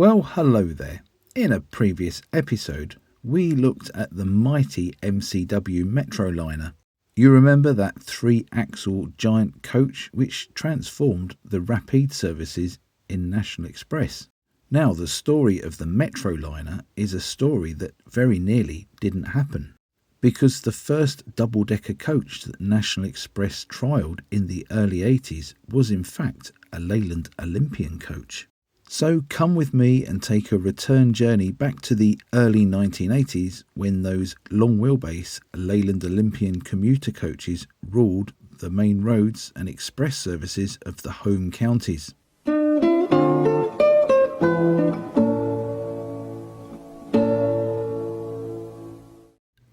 Well, hello there. In a previous episode, we looked at the mighty MCW Metroliner. You remember that 3-axle giant coach which transformed the rapid services in National Express. Now, the story of the Metroliner is a story that very nearly didn't happen, because the first double-decker coach that National Express trialled in the early 80s was in fact a Leyland Olympian coach. So come with me and take a return journey back to the early 1980s when those long wheelbase Leyland Olympian commuter coaches ruled the main roads and express services of the home counties.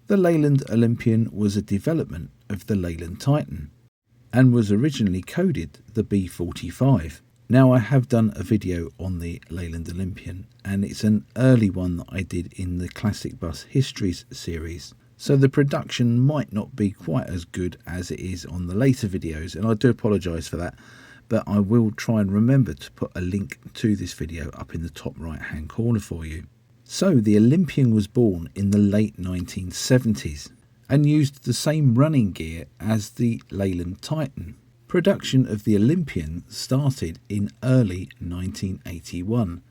The Leyland Olympian was a development of the Leyland Titan and was originally coded the B45. Now, I have done a video on the Leyland Olympian, and it's an early one that I did in the Classic Bus Histories series, so the production might not be quite as good as it is on the later videos, and I do apologise for that, but I will try and remember to put a link to this video up in the top right hand corner for you. So the Olympian was born in the late 1970s and used the same running gear as the Leyland Titan. Production of the Olympian started in early 1981,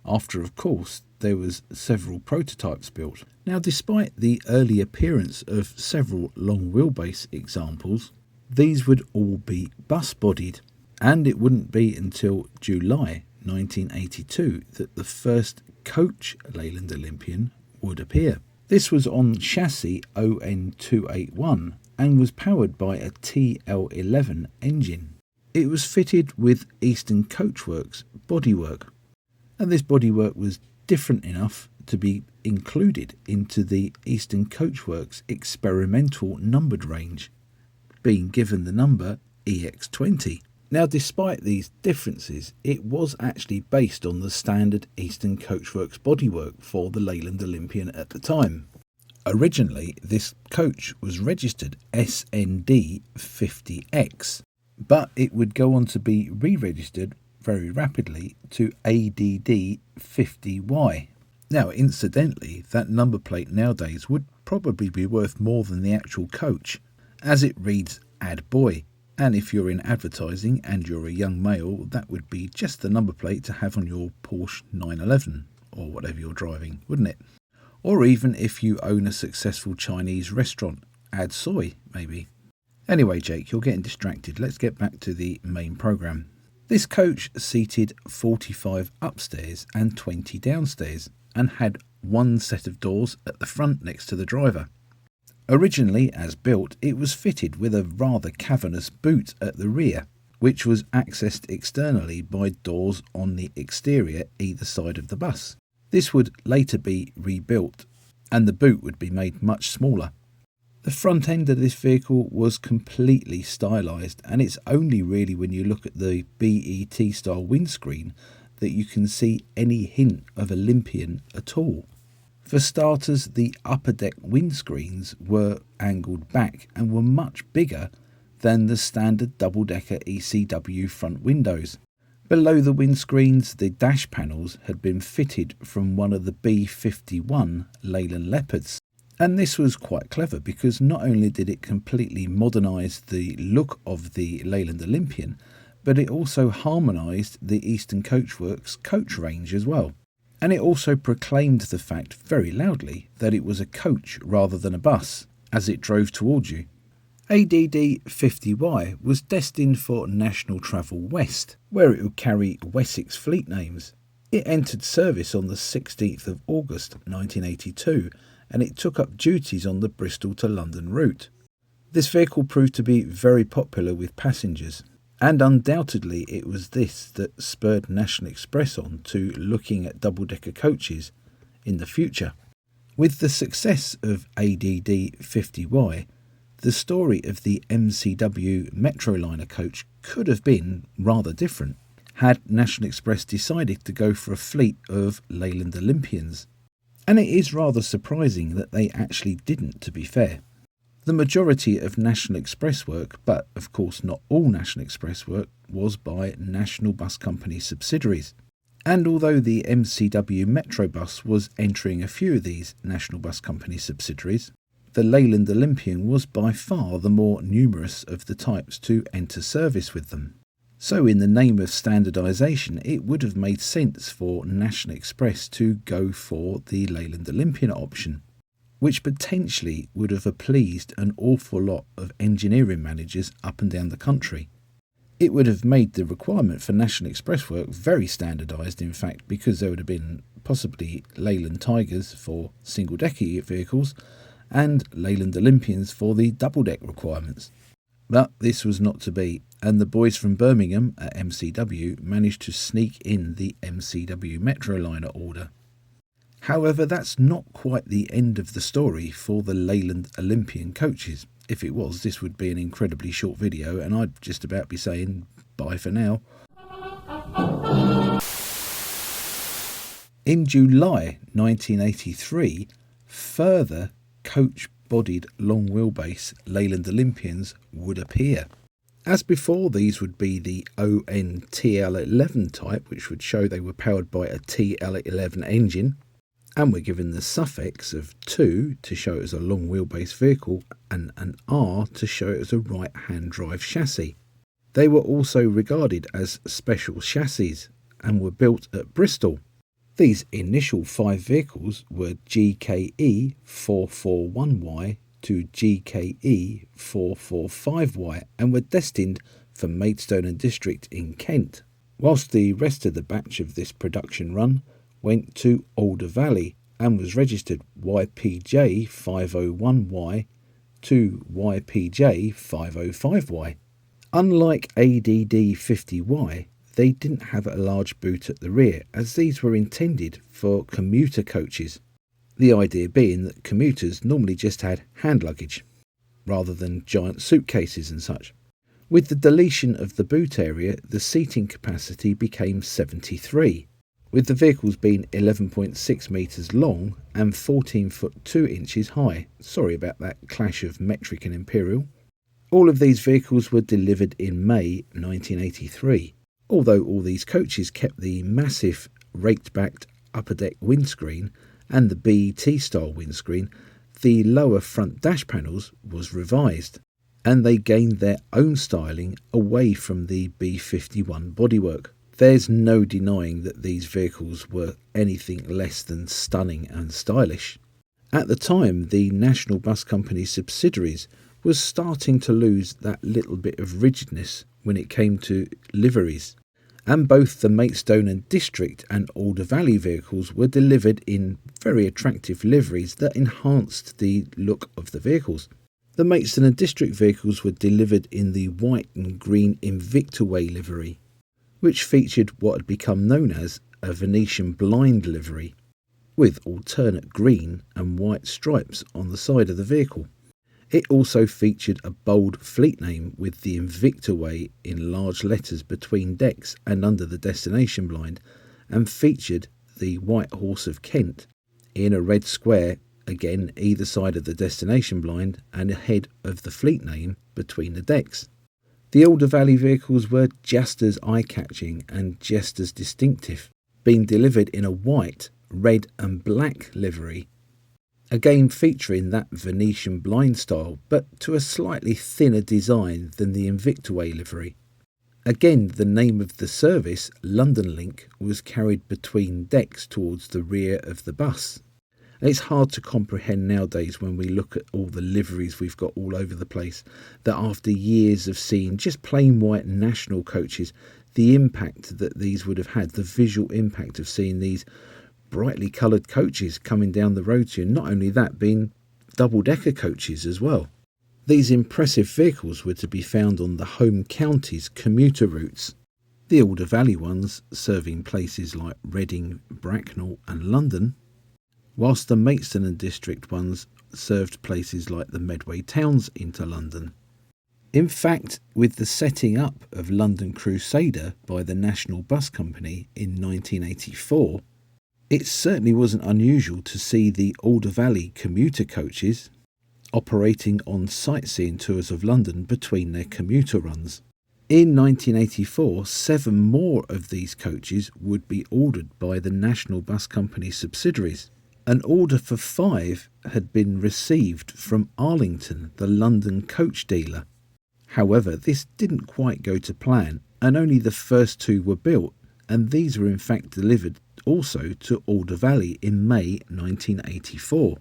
after of course there was several prototypes built. Now, despite the early appearance of several long wheelbase examples, these would all be bus-bodied, and it wouldn't be until July 1982 that the first coach Leyland Olympian would appear. This was on chassis ON281 and was powered by a TL11 engine. It was fitted with Eastern Coachworks bodywork, and this bodywork was different enough to be included into the Eastern Coachworks experimental numbered range, being given the number EX20. Now, despite these differences, it was actually based on the standard Eastern Coachworks bodywork for the Leyland Olympian at the time. Originally, this coach was registered SND50X, but it would go on to be re-registered very rapidly to ADD50Y. Now, incidentally, that number plate nowadays would probably be worth more than the actual coach, as it reads Ad Boy, and if you're in advertising and you're a young male, that would be just the number plate to have on your Porsche 911 or whatever you're driving, wouldn't it? Or even if you own a successful Chinese restaurant, add soy, maybe. Anyway, Jake, you're getting distracted. Let's get back to the main programme. This coach seated 45 upstairs and 20 downstairs and had one set of doors at the front next to the driver. Originally, as built, it was fitted with a rather cavernous boot at the rear, which was accessed externally by doors on the exterior either side of the bus. This would later be rebuilt, and the boot would be made much smaller. The front end of this vehicle was completely stylised, and it's only really when you look at the BET style windscreen that you can see any hint of Olympian at all. For starters, the upper deck windscreens were angled back and were much bigger than the standard double-decker ECW front windows. Below the windscreens, the dash panels had been fitted from one of the B51 Leyland Leopards. And this was quite clever because not only did it completely modernise the look of the Leyland Olympian, but it also harmonised the Eastern Coachworks coach range as well. And it also proclaimed the fact very loudly that it was a coach rather than a bus as it drove towards you. ADD50Y was destined for National Travel West, where it would carry Wessex fleet names. It entered service on the 16th of August 1982, and it took up duties on the Bristol to London route. This vehicle proved to be very popular with passengers, and undoubtedly it was this that spurred National Express on to looking at double-decker coaches in the future. With the success of ADD50Y, the story of the MCW Metroliner coach could have been rather different had National Express decided to go for a fleet of Leyland Olympians. And it is rather surprising that they actually didn't, to be fair. The majority of National Express work, but of course not all National Express work, was by National Bus Company subsidiaries. And although the MCW Metrobus was entering a few of these National Bus Company subsidiaries, the Leyland Olympian was by far the more numerous of the types to enter service with them. So in the name of standardisation, it would have made sense for National Express to go for the Leyland Olympian option, which potentially would have pleased an awful lot of engineering managers up and down the country. It would have made the requirement for National Express work very standardised, in fact, because there would have been possibly Leyland Tigers for single-decker vehicles and Leyland Olympians for the double-deck requirements. But this was not to be, and the boys from Birmingham at MCW managed to sneak in the MCW Metroliner order. However, that's not quite the end of the story for the Leyland Olympian coaches. If it was, this would be an incredibly short video, and I'd just about be saying bye for now. In July 1983, further coach-bodied long wheelbase Leyland Olympians would appear. As before, these would be the ON TL11 type, which would show they were powered by a TL11 engine, and we're given the suffix of 2 to show it as a long wheelbase vehicle and an R to show it as a right-hand drive chassis. They were also regarded as special chassis and were built at Bristol. These initial 5 vehicles were GKE 441Y to GKE 445Y and were destined for Maidstone and District in Kent, whilst the rest of the batch of this production run went to Alder Valley and was registered YPJ 501Y to YPJ 505Y. Unlike ADD 50Y, they didn't have a large boot at the rear, as these were intended for commuter coaches, the idea being that commuters normally just had hand luggage, rather than giant suitcases and such. With the deletion of the boot area, the seating capacity became 73, with the vehicles being 11.6 metres long and 14 foot 2 inches high. Sorry about that clash of metric and imperial. All of these vehicles were delivered in May 1983. Although all these coaches kept the massive raked-backed upper deck windscreen and the BET style windscreen, the lower front dash panels was revised, and they gained their own styling away from the B51 bodywork. There's no denying that these vehicles were anything less than stunning and stylish. At the time, the National Bus Company subsidiaries was starting to lose that little bit of rigidness when it came to liveries, and both the Maidstone and District and Alder Valley vehicles were delivered in very attractive liveries that enhanced the look of the vehicles. The Maidstone and District vehicles were delivered in the white and green Invictaway livery, which featured what had become known as a Venetian blind livery, with alternate green and white stripes on the side of the vehicle. It also featured a bold fleet name with the Invictaway in large letters between decks and under the destination blind, and featured the White Horse of Kent in a red square, again either side of the destination blind and ahead of the fleet name between the decks. The Alder Valley vehicles were just as eye-catching and just as distinctive, being delivered in a white, red and black livery, again featuring that Venetian blind style, but to a slightly thinner design than the Invictaway livery. Again, the name of the service, London Link, was carried between decks towards the rear of the bus. And it's hard to comprehend nowadays when we look at all the liveries we've got all over the place, that after years of seeing just plain white national coaches, the impact that these would have had, the visual impact of seeing these brightly coloured coaches coming down the road to you, not only that, being double-decker coaches as well. These impressive vehicles were to be found on the home county's commuter routes, the Alder Valley ones serving places like Reading, Bracknell and London, whilst the Maidstone and District ones served places like the Medway towns into London. In fact, with the setting up of London Crusader by the National Bus Company in 1984, it certainly wasn't unusual to see the Alder Valley commuter coaches operating on sightseeing tours of London between their commuter runs. In 1984, 7 more of these coaches would be ordered by the National Bus Company subsidiaries. An order for 5 had been received from Arlington, the London coach dealer. However, this didn't quite go to plan, and only the first 2 were built, and these were in fact delivered also to Alder Valley in May 1984.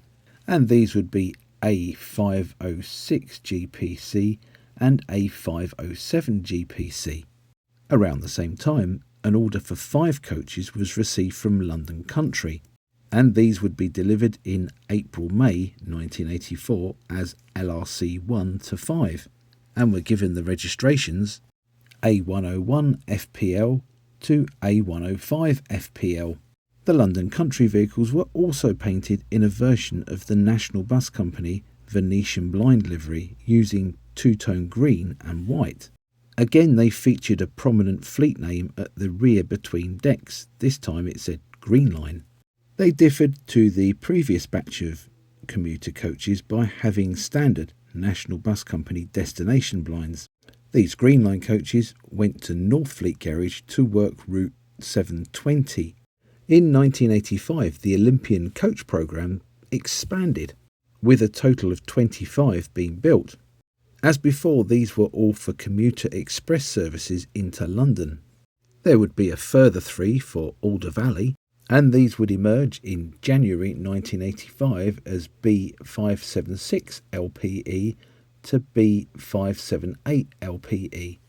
And these would be A506 GPC and A507 GPC. Around the same time, an order for 5 coaches was received from London Country, and these would be delivered in April-May 1984 as LRC 1 to 5, and were given the registrations A101 FPL to A105 FPL. The London Country vehicles were also painted in a version of the National Bus Company Venetian blind livery using two-tone green and white. Again, they featured a prominent fleet name at the rear between decks. This time it said Green Line. They differed to the previous batch of commuter coaches by having standard National Bus Company destination blinds. These Green Line coaches went to Northfleet Garage to work Route 720. In 1985, the Olympian coach programme expanded, with a total of 25 being built. As before, these were all for commuter express services into London. There would be a further 3 for Alder Valley, and these would emerge in January 1985 as B576 LPE to B578 LPE.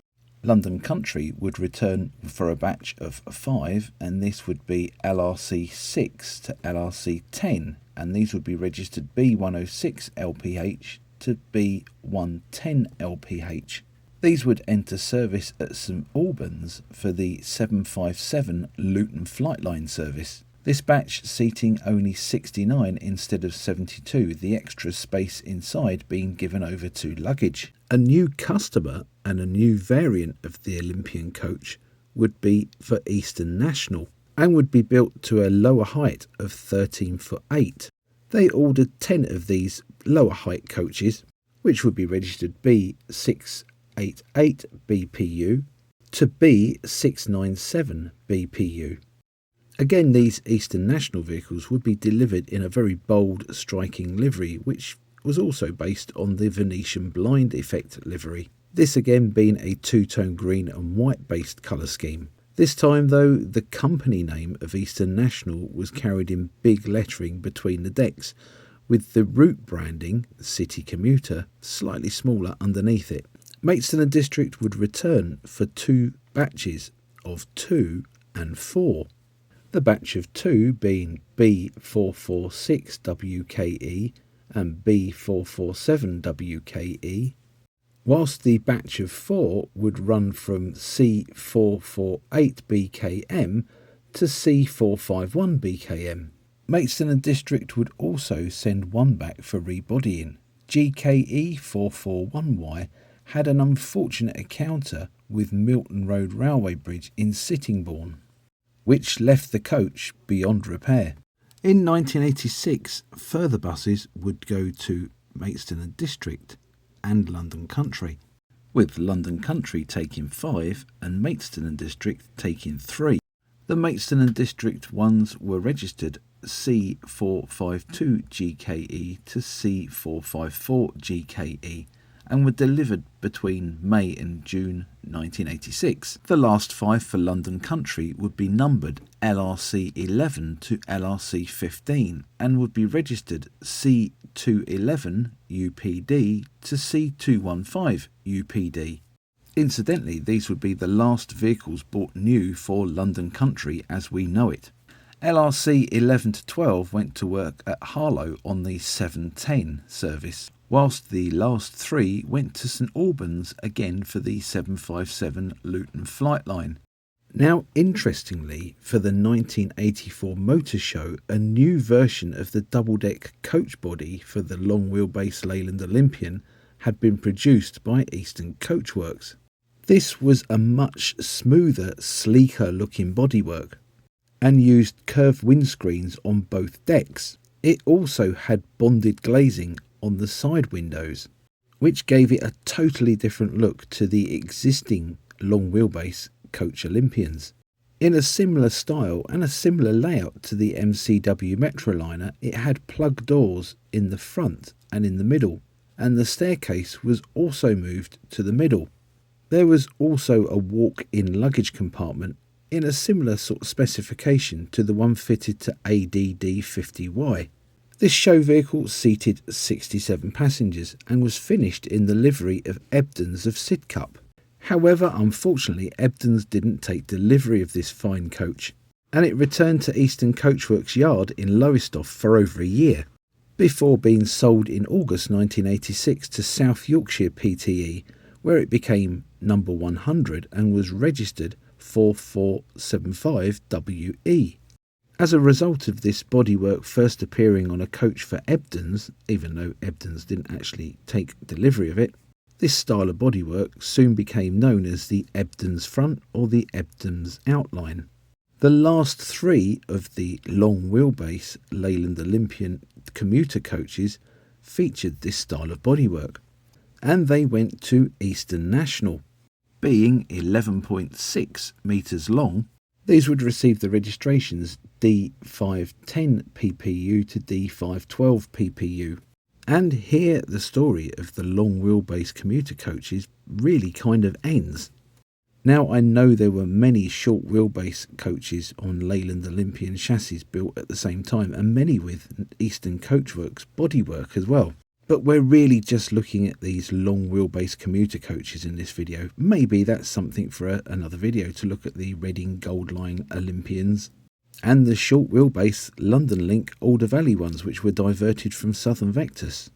London Country would return for a batch of 5, and this would be LRC 6 to LRC 10, and these would be registered B106 LPH to B110 LPH. These would enter service at St Albans for the 757 Luton Flightline service. This batch seating only 69 instead of 72, the extra space inside being given over to luggage. A new customer and a new variant of the Olympian coach would be for Eastern National and would be built to a lower height of 13 foot 8. They ordered 10 of these lower height coaches, which would be registered B688 BPU to B697 BPU. Again, these Eastern National vehicles would be delivered in a very bold, striking livery, which was also based on the Venetian blind effect livery. This again being a two-tone green and white based colour scheme. This time though, the company name of Eastern National was carried in big lettering between the decks, with the route branding, City Commuter, slightly smaller underneath it. Maidstone and District would return for 2 batches of 2 and 4. The batch of 2 being B446 WKE and B447 WKE, whilst the batch of 4 would run from C448 BKM to C451 BKM. Maidstone and District would also send 1 back for rebodying. GKE 441Y had an unfortunate encounter with Milton Road Railway Bridge in Sittingbourne, which left the coach beyond repair. In 1986, further buses would go to Maidstone and District and London Country, with London Country taking 5 and Maidstone and District taking 3. The Maidstone and District ones were registered C452 GKE to C454 GKE and were delivered between May and June 1986. The last 5 for London Country would be numbered LRC 11 to LRC 15 and would be registered C211 UPD to C215 UPD. Incidentally, these would be the last vehicles bought new for London Country as we know it. LRC 11 to 12 went to work at Harlow on the 710 service, whilst the last 3 went to St Albans again for the 757 Luton Flightline. Now, interestingly, for the 1984 Motor Show, a new version of the double-deck coach body for the long wheelbase Leyland Olympian had been produced by Eastern Coachworks. This was a much smoother, sleeker looking bodywork and used curved windscreens on both decks. It also had bonded glazing on the side windows, which gave it a totally different look to the existing long wheelbase coach Olympians. In a similar style and a similar layout to the MCW Metroliner, it had plug doors in the front and in the middle, and the staircase was also moved to the middle. There was also a walk-in luggage compartment in a similar sort of specification to the one fitted to ADD 50Y. This show vehicle seated 67 passengers and was finished in the livery of Ebdons of Sidcup. However, unfortunately, Ebdons didn't take delivery of this fine coach, and it returned to Eastern Coachworks Yard in Lowestoft for over a year, before being sold in August 1986 to South Yorkshire PTE, where it became number 100 and was registered 4475WE. As a result of this bodywork first appearing on a coach for Ebdons, even though Ebdons didn't actually take delivery of it, this style of bodywork soon became known as the Ebdons front or the Ebdons outline. The last three of the long wheelbase Leyland Olympian commuter coaches featured this style of bodywork, and they went to Eastern National. Being 11.6 metres long, these would receive the registrations D510 PPU to D512 PPU. And here the story of the long wheelbase commuter coaches really kind of ends. Now, I know there were many short wheelbase coaches on Leyland Olympian chassis built at the same time, and many with Eastern Coachworks bodywork as well. But we're really just looking at these long wheelbase commuter coaches in this video. Maybe that's something for another video, to look at the Reading Gold Line Olympians and the short wheelbase London Link Alder Valley ones, which were diverted from Southern Vectus.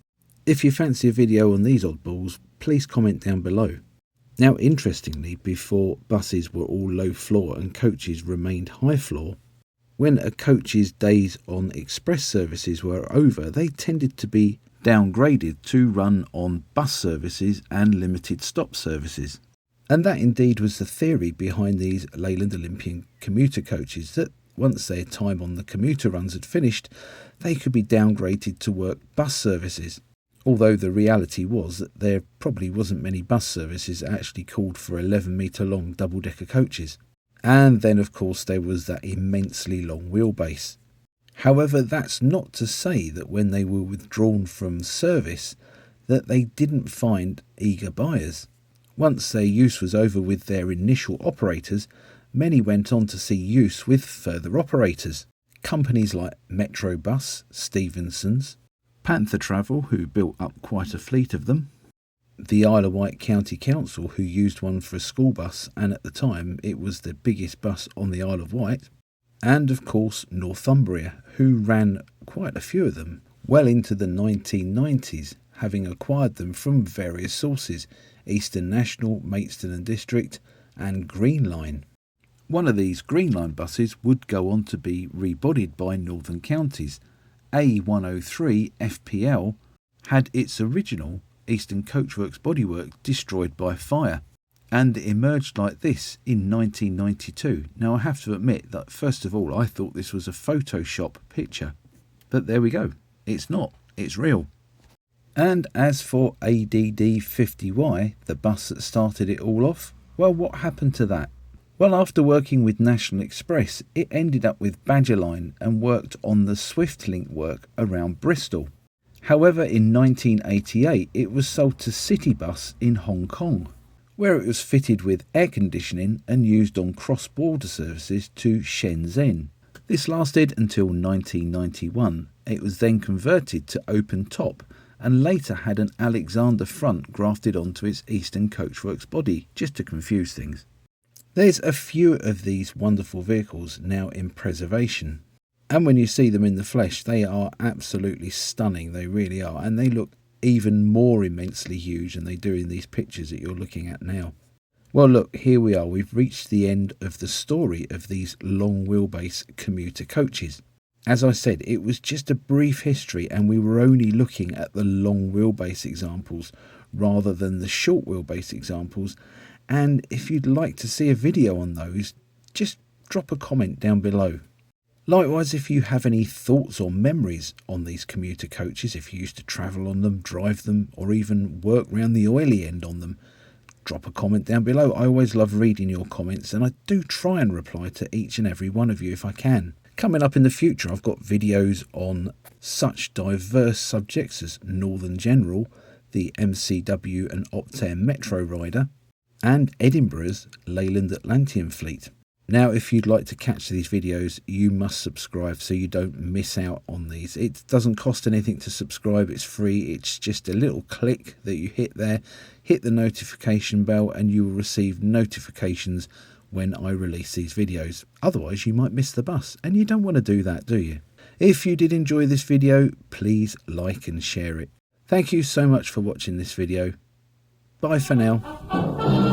If you fancy a video on these oddballs, please comment down below. Now, interestingly, before buses were all low floor and coaches remained high floor, when a coach's days on express services were over, they tended to be downgraded to run on bus services and limited stop services. And that indeed was the theory behind these Leyland Olympian commuter coaches, that once their time on the commuter runs had finished, they could be downgraded to work bus services. Although the reality was that there probably wasn't many bus services that actually called for 11-metre long double-decker coaches. And then, of course, there was that immensely long wheelbase. However, that's not to say that when they were withdrawn from service that they didn't find eager buyers. Once their use was over with their initial operators, many went on to see use with further operators. Companies like Metrobus, Stevenson's, Panther Travel, who built up quite a fleet of them, the Isle of Wight County Council, who used one for a school bus, and at the time it was the biggest bus on the Isle of Wight, and of course Northumbria, who ran quite a few of them well into the 1990s, having acquired them from various sources: Eastern National, Maidstone and District, and Green Line. One of these Green Line buses would go on to be rebodied by Northern Counties. A103 FPL had its original Eastern Coachworks bodywork destroyed by fire, and it emerged like this in 1992. Now, I have to admit that first of all I thought this was a Photoshop picture, but there we go, it's not, it's real. And as for ADD 50Y, the bus that started it all off, well, what happened to that? Well, after working with National Express, it ended up with Badger Line and worked on the SwiftLink work around Bristol. However, in 1988, it was sold to Citybus in Hong Kong, where it was fitted with air conditioning and used on cross-border services to Shenzhen. This lasted until 1991. It was then converted to open top and later had an Alexander front grafted onto its Eastern Coachworks body, just to confuse things. There's a few of these wonderful vehicles now in preservation, and when you see them in the flesh, they are absolutely stunning. They really are, and they look even more immensely huge than they do in these pictures that you're looking at now. Well, look, here we are. We've reached the end of the story of these long wheelbase commuter coaches. As I said, it was just a brief history, and we were only looking at the long wheelbase examples rather than the short wheelbase examples. And if you'd like to see a video on those, just drop a comment down below. Likewise, if you have any thoughts or memories on these commuter coaches, if you used to travel on them, drive them, or even work round the oily end on them, drop a comment down below. I always love reading your comments, and I do try and reply to each and every one of you if I can. Coming up in the future, I've got videos on such diverse subjects as Northern General, the MCW and Optare Metroliner, and Edinburgh's Leyland Olympian fleet. Now, if you'd like to catch these videos, you must subscribe so you don't miss out on these. It doesn't cost anything to subscribe, it's free. It's just a little click that you hit there, hit the notification bell, and you will receive notifications when I release these videos. Otherwise, you might miss the bus, and you don't want to do that, do you? If you did enjoy this video, please like and share it. Thank you so much for watching this video. Bye for now.